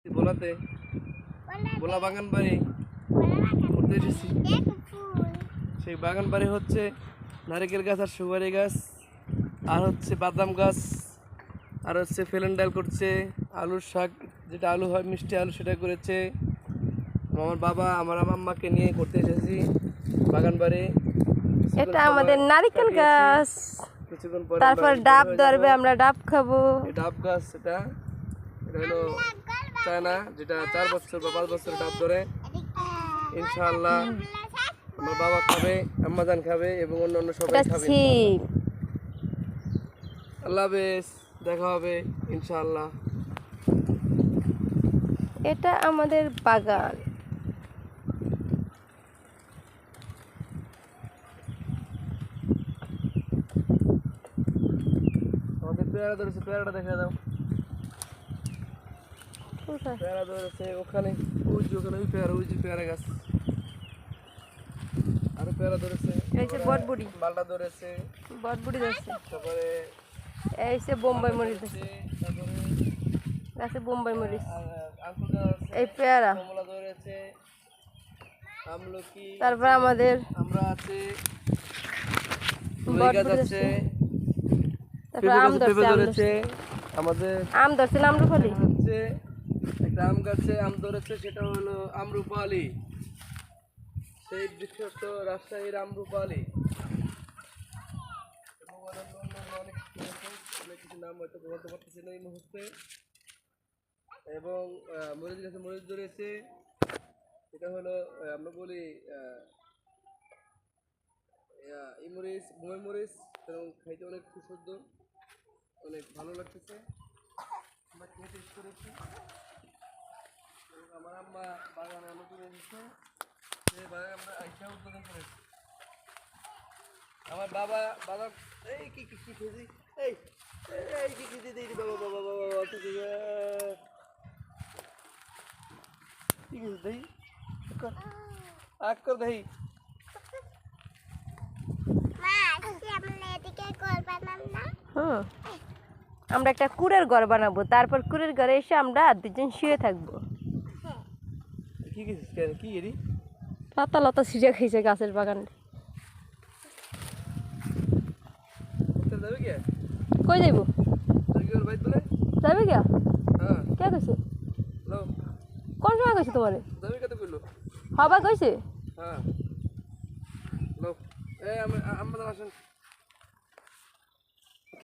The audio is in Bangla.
ভোলাতে ভোলা বাগান বাড়ি ঘুরতে এসেছি। সেই বাগান বাড়ি হচ্ছে নারিকেল গাছ আর সুপারি গাছ আর হচ্ছে বাদাম গাছ আর হচ্ছে ফেলেন ডাল করছে, আলুর শাক যেটা আলু হয় মিষ্টি আলু সেটা করেছে। আমার বাবা আমার আম্মাকে নিয়ে ঘুরতে এসেছি বাগান বাড়ি। এটা আমাদের নারিকেল গাছ। তারপর ডাব ধরবে, আমরা ডাব খাবো। ডাব গাছ এটা হলো চায়না, যেটা 4 বছর বা 5 বছর ডাব ধরে। ইনশাআল্লাহ আমার বাবা খাবে, আম্মাজান খাবে এবং অন্যান্য সবাই খাবে। আল্লাহ হাফেজ, দেখা হবে ইনশাআল্লাহ। এটা আমাদের বাগান। আমাদের পেয়ারা ধরেছে, পেয়ারাটা দেখা দাও। পেয়ারা ধরেছে ওখানে, ওই যে ওখানে ওই পেয়ারা, ওই যে পেয়ারা গাছ। আরো পেয়ারা ধরেছে, এই যে বটবুড়ি, মালটা ধরেছে, বটবুড়ি ধরেছে। তারপরে এই যে বোম্বাই মরিচ ধরেছে, তারপরে গাছে বোম্বাই মরিচ। আঙ্কুর গাছ আছে, এই পেয়ারা, কমলা ধরেছে, আমলকি। তারপর আমাদের আমরা আছে, বটবুড়ি আছে, তারপর আম ধরেছে। আমাদের আম ধরছে না আম্রপালি হচ্ছে একটা আম গাছে আম ধরেছে, সেটা হলো আম্রপালি। সেই বিখ্যাত রাজশাহীর আম্রপালি। এবং অনেক কিছু নাম হয়তো বলতে পারতেছি না এই মুহূর্তে। এবং মরিচ গাছে মরিচ ধরেছে, এটা হলো আমরা বলি মরিচ, বোম্বাই মরিচ, এবং খাইতে অনেক সুস্বাদু, অনেক ভালো লাগতেছে। আমরা খেয়ে টেস্ট করেছি। আমার আম্মা বাগানে নতুন এসেছে, সেই বাগানে আমরা আইসা উদ্বোধন করেছি। আমার বাবা বাবা এই কি কি কি খেয়েছি, এই এই কি কি দিদি বাবা বাবা বাবা বাবা কি কি দেই আক কর দেই। আমরা একটা কুড়ের ঘর বানাবো, তারপর কুড়ের ঘরে এসে আমরা দুজন শুয়ে থাকবো। কি কি কি এরি পাতা লতা ছিঁড়ে খাইছে গাছের বাগানে। যাবে কি কই যাইব? বাইক বলে যাবে কি? হ্যাঁ কে কইছে? হ্যালো, কোন সময় কইছে তোমারে? যাবে কত কইলো? হবা কইছে? হ্যাঁ হ্যালো, এই আমরা আসেন।